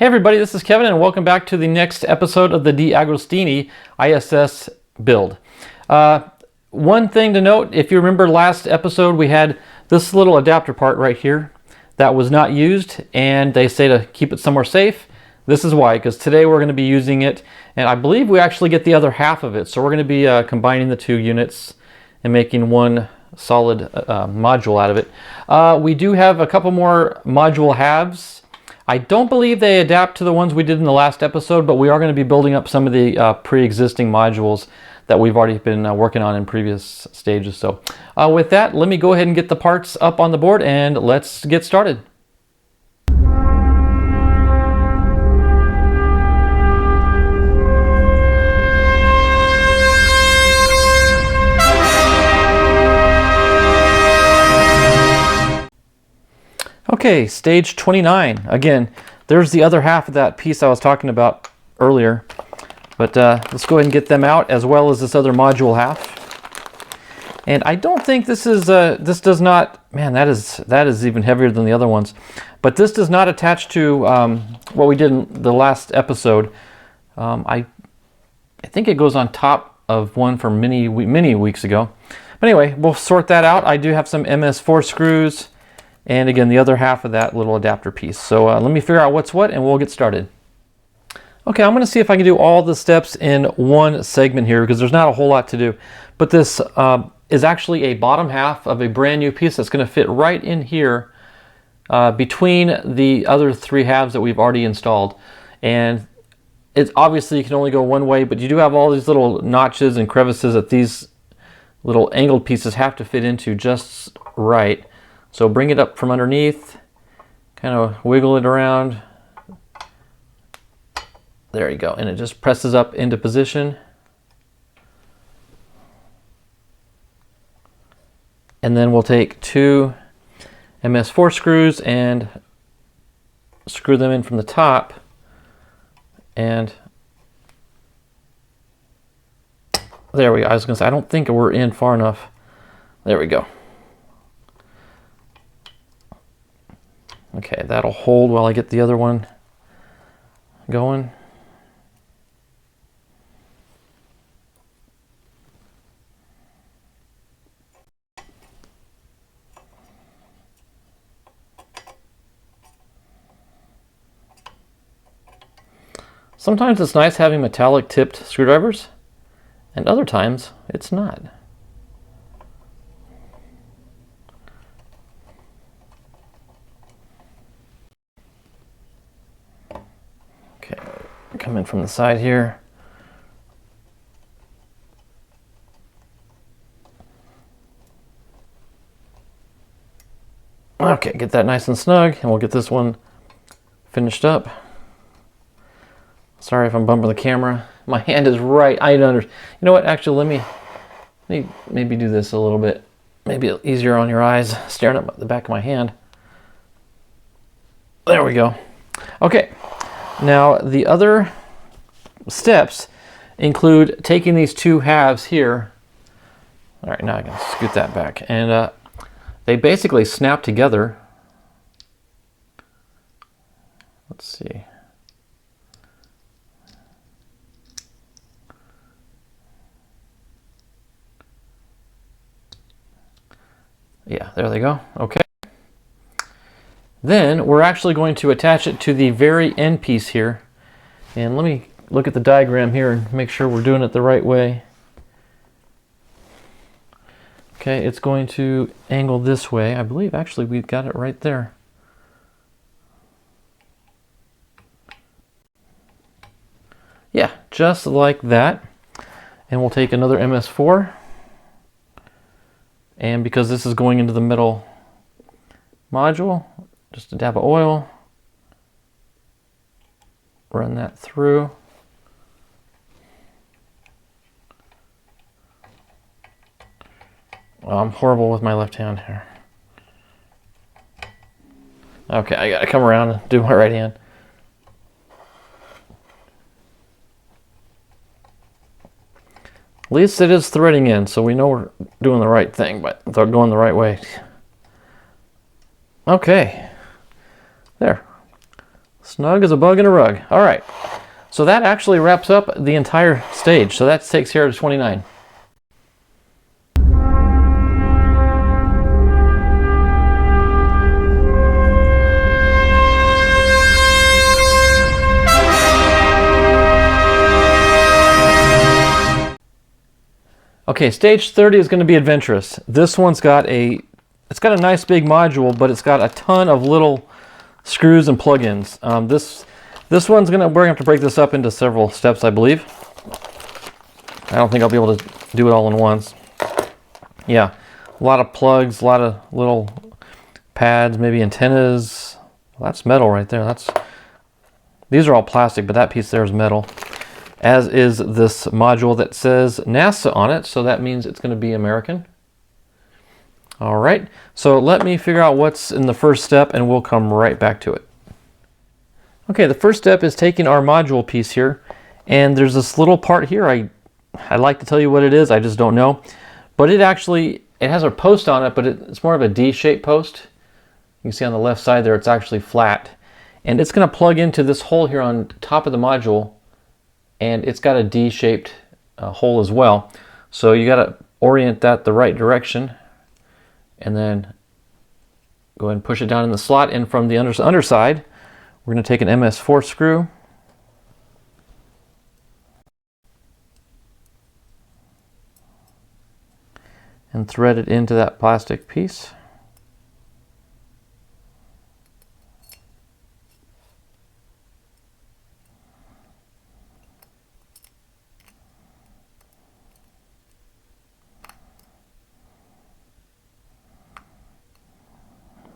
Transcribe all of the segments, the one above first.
Hey everybody, this is Kevin and welcome back to the next episode of the DeAgostini ISS build. One thing to note, if you remember last episode, we had this little adapter part right here that was not used, and they say to keep it somewhere safe. This is why, because today we're going to be using it, and I believe we actually get the other half of it. So we're going to be combining the two units and making one solid module out of it. We do have a couple more module halves. I don't believe they adapt to the ones we did in the last episode, but we are going to be building up some of the pre-existing modules that we've already been working on in previous stages. So with that, let me go ahead and get the parts up on the board and let's get started. Okay, stage 29. Again, there's the other half of that piece I was talking about earlier. But let's go ahead and get them out, as well as this other module half. And I don't think this is, this does not, man, that is even heavier than the other ones. But this does not attach to what we did in the last episode. I think it goes on top of one from many weeks ago. But anyway, we'll sort that out. I do have some MS4 screws. And again, the other half of that little adapter piece. So let me figure out what's what and we'll get started. Okay, I'm going to see if I can do all the steps in one segment here because there's not a whole lot to do. But this is actually a bottom half of a brand new piece that's going to fit right in here between the other three halves that we've already installed. And it's obviously you can only go one way, but you do have all these little notches and crevices that these little angled pieces have to fit into just right. So bring it up from underneath, kind of wiggle it around. There you go, and it just presses up into position. And then we'll take two MS4 screws and screw them in from the top. And there we go. I was gonna say, I don't think we're in far enough. There we go. Okay, that'll hold while I get the other one going. Sometimes it's nice having metallic tipped screwdrivers, and other times it's not. Okay, come in from the side here. Okay, get that nice and snug, and we'll get this one finished up. Sorry if I'm bumping the camera. My hand is right. You know what? Actually, let me maybe do this a little bit. Maybe easier on your eyes, staring at the back of my hand. There we go. Okay. Now, the other steps include taking these two halves here. All right, now I can scoot that back. And they basically snap together. Let's see. Yeah, there they go. Okay. Then we're actually going to attach it to the very end piece here. And let me look at the diagram here and make sure we're doing it the right way. Okay, it's going to angle this way. I believe actually we've got it right there. Yeah, just like that. And we'll take another MS4. And because this is going into the middle module, just a dab of oil, run that through. Well, I'm horrible with my left hand here. Okay, I gotta come around and do my right hand. At least it is threading in, so we know we're doing the right thing, but they're going the right way. Okay, there. Snug as a bug in a rug. All right. So that actually wraps up the entire stage. So that takes care of 29. Okay, stage 30 is going to be adventurous. This one's got it's got a nice big module, but it's got a ton of little screws and plugins. This one's we're gonna have to break this up into several steps, I believe. I don't think I'll be able to do it all in once. Yeah, a lot of plugs, a lot of little pads, maybe antennas. Well, that's metal right there. These are all plastic, but that piece there is metal. As is this module that says NASA on it, so that means it's going to be American. All right, so let me figure out what's in the first step and we'll come right back to it. Okay, the first step is taking our module piece here, and there's this little part here. I'd like to tell you what it is, I just don't know. But it has a post on it, but it's more of a D-shaped post. You can see on the left side there, it's actually flat. And it's going to plug into this hole here on top of the module, and it's got a D-shaped hole as well. So you got to orient that the right direction, and then go ahead and push it down in the slot. And from the underside, we're going to take an MS4 screw and thread it into that plastic piece.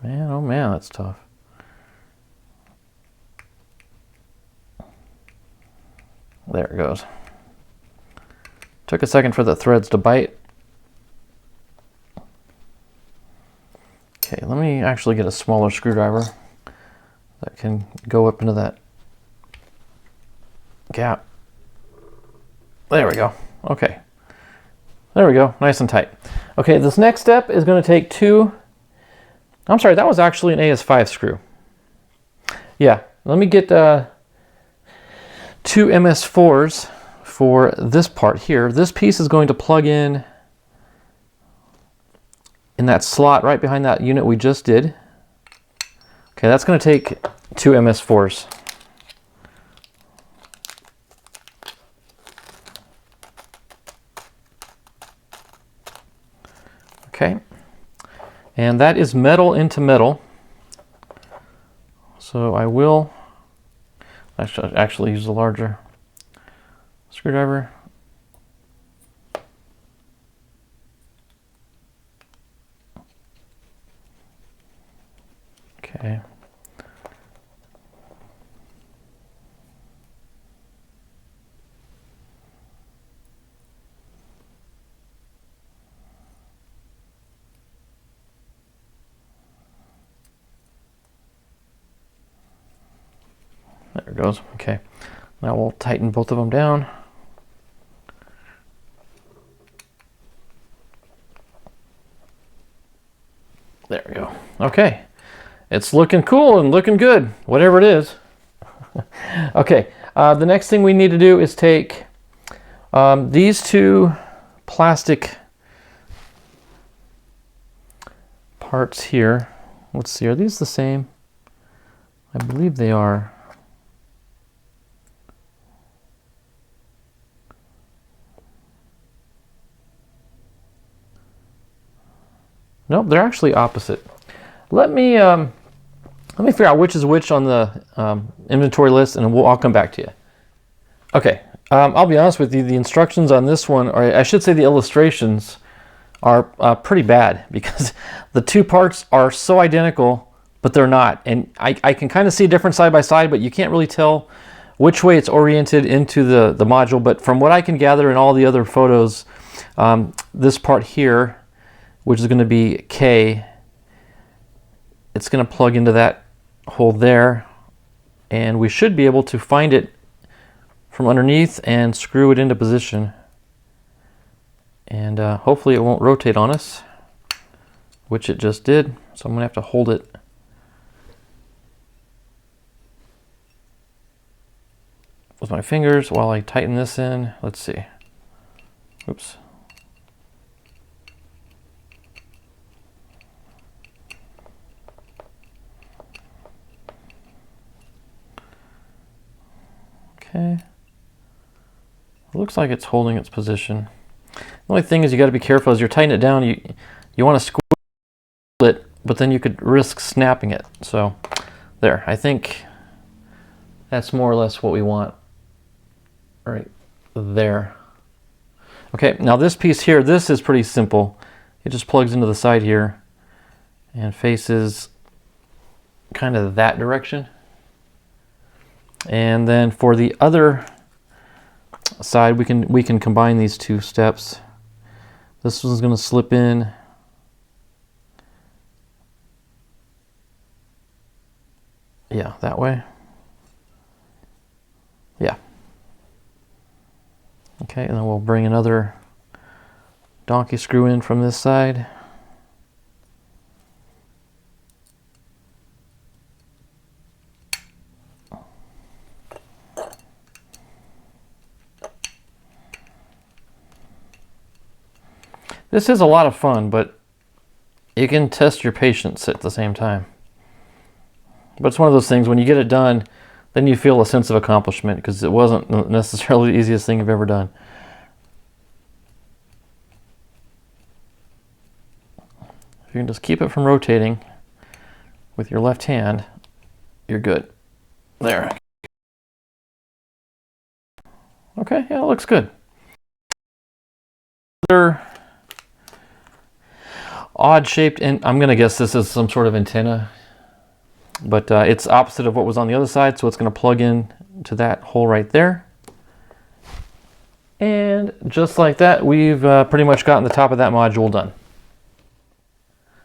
Man, oh man, that's tough. There it goes. Took a second for the threads to bite. Okay, let me actually get a smaller screwdriver that can go up into that gap. There we go. Okay. There we go. Nice and tight. Okay, this next step is going to take I'm sorry, that was actually an AS5 screw. Yeah, let me get 2 MS4s for this part here. This piece is going to plug in that slot right behind that unit we just did. Okay, that's going to take 2 MS4s. Okay, and that is metal into metal. So I will actually use a larger screwdriver. Okay. There it goes. Okay. Now we'll tighten both of them down. There we go. Okay. It's looking cool and looking good, whatever it is. Okay. The next thing we need to do is take these 2 plastic parts here. Let's see, are these the same? I believe they are. Nope, they're actually opposite. Let me figure out which is which on the inventory list, and I'll come back to you. Okay, I'll be honest with you. The instructions on this one, or I should say the illustrations, are pretty bad because the 2 parts are so identical, but they're not. And I can kind of see different side by side, but you can't really tell which way it's oriented into the module. But from what I can gather in all the other photos, this part here, which is going to be K, it's going to plug into that hole there, and we should be able to find it from underneath and screw it into position, and hopefully it won't rotate on us, which it just did. So I'm going to have to hold it with my fingers while I tighten this in. Let's see. Oops. Okay. It looks like it's holding its position. The only thing is you got to be careful as you're tightening it down. You want to squeeze it, but then you could risk snapping it. So there, I think that's more or less what we want right there. Okay, now this piece here, this is pretty simple. It just plugs into the side here and faces kind of that direction. And then for the other side, we can combine these two steps. This one's going to slip in. Yeah, that way. Yeah. Okay, and then we'll bring another donkey screw in from this side. This is a lot of fun, but you can test your patience at the same time. But it's one of those things, when you get it done, then you feel a sense of accomplishment because it wasn't necessarily the easiest thing you've ever done. If you can just keep it from rotating with your left hand, you're good. There. Okay, yeah, it looks good. Other odd shaped, and I'm going to guess this is some sort of antenna, but it's opposite of what was on the other side, so it's going to plug in to that hole right there. And just like that, we've pretty much gotten the top of that module done.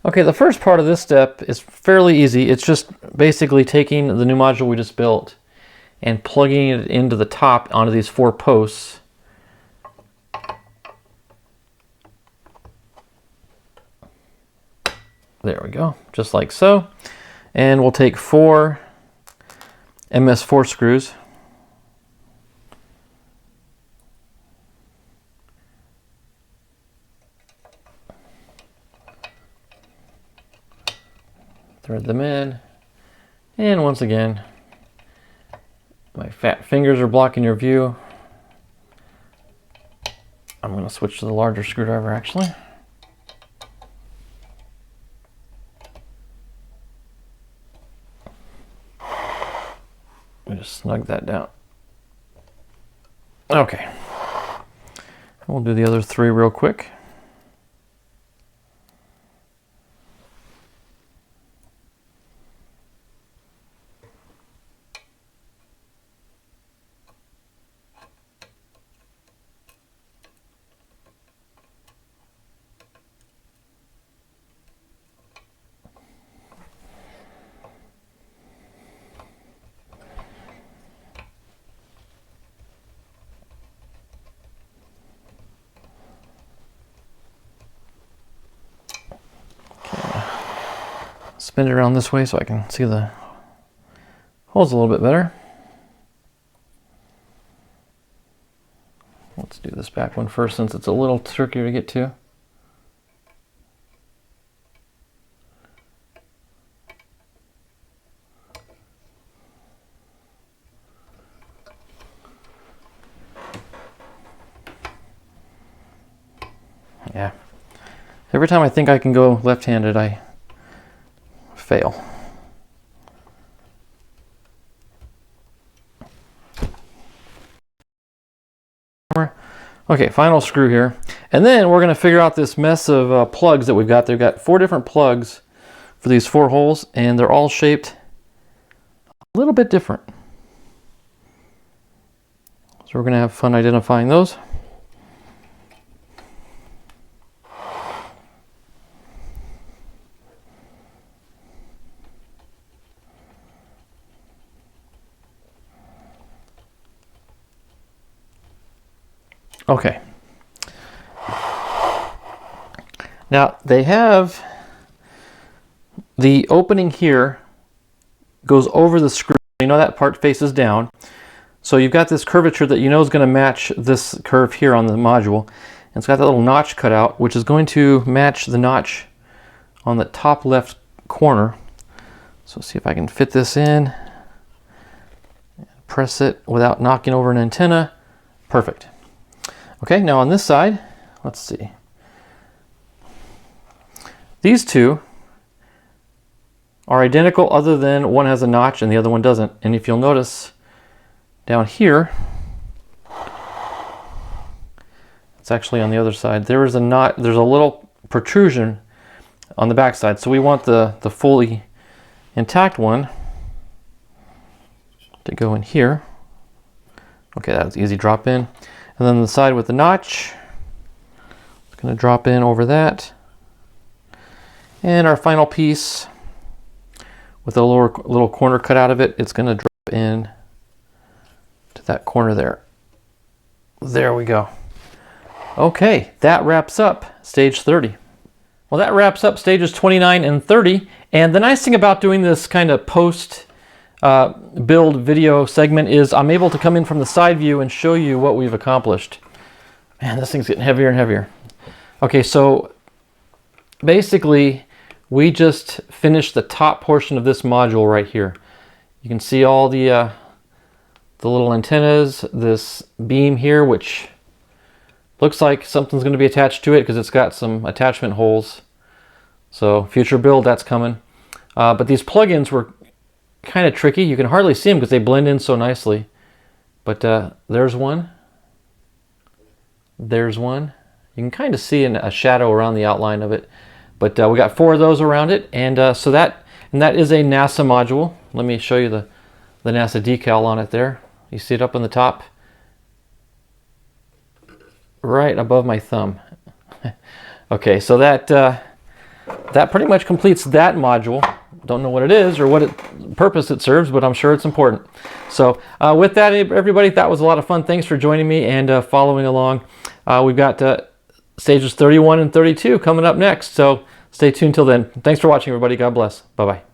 Okay, the first part of this step is fairly easy. It's just basically taking the new module we just built and plugging it into the top onto these 4 posts. There we go, just like so. And we'll take 4 MS4 screws. Thread them in. And once again, my fat fingers are blocking your view. I'm going to switch to the larger screwdriver actually. Just snug that down. Okay. We'll do the other 3 real quick. Spin it around this way so I can see the holes a little bit better. Let's do this back one first since it's a little trickier to get to. Yeah. Every time I think I can go left-handed, I fail. Okay, final screw here. And then we're going to figure out this mess of plugs that we've got. They've got 4 different plugs for these 4 holes, and they're all shaped a little bit different. So we're going to have fun identifying those. Okay. Now they have the opening here goes over the screw. You know that part faces down. So you've got this curvature that you know is going to match this curve here on the module. And it's got that little notch cut out, which is going to match the notch on the top left corner. So see if I can fit this in. Press it without knocking over an antenna. Perfect. Okay, now on this side, let's see. These two are identical other than one has a notch and the other one doesn't. And if you'll notice down here, it's actually on the other side. There is a knot, there's a little protrusion on the back side. So we want the fully intact one to go in here. Okay, that was easy drop in. And then the side with the notch, it's going to drop in over that. And our final piece with a little corner cut out of it, it's going to drop in to that corner there. There we go. Okay, that wraps up stage 30. Well, that wraps up stages 29 and 30. And the nice thing about doing this kind of post build video segment is I'm able to come in from the side view and show you what we've accomplished. Man, this thing's getting heavier and heavier. Okay, so basically we just finished the top portion of this module right here. You can see all the little antennas, this beam here, which looks like something's going to be attached to it because it's got some attachment holes. So future build, that's coming. But these plugins were kind of tricky. You can hardly see them because they blend in so nicely. But there's one. There's one. You can kind of see a shadow around the outline of it. But we got 4 of those around it. And so that is a NASA module. Let me show you the NASA decal on it there. You see it up on the top? Right above my thumb. Okay, so that pretty much completes that module. Don't know what it is or what purpose it serves, but I'm sure it's important. So with that, everybody, that was a lot of fun. Thanks for joining me and following along. We've got stages 31 and 32 coming up next, so stay tuned till then. Thanks for watching, everybody. God bless. Bye-bye.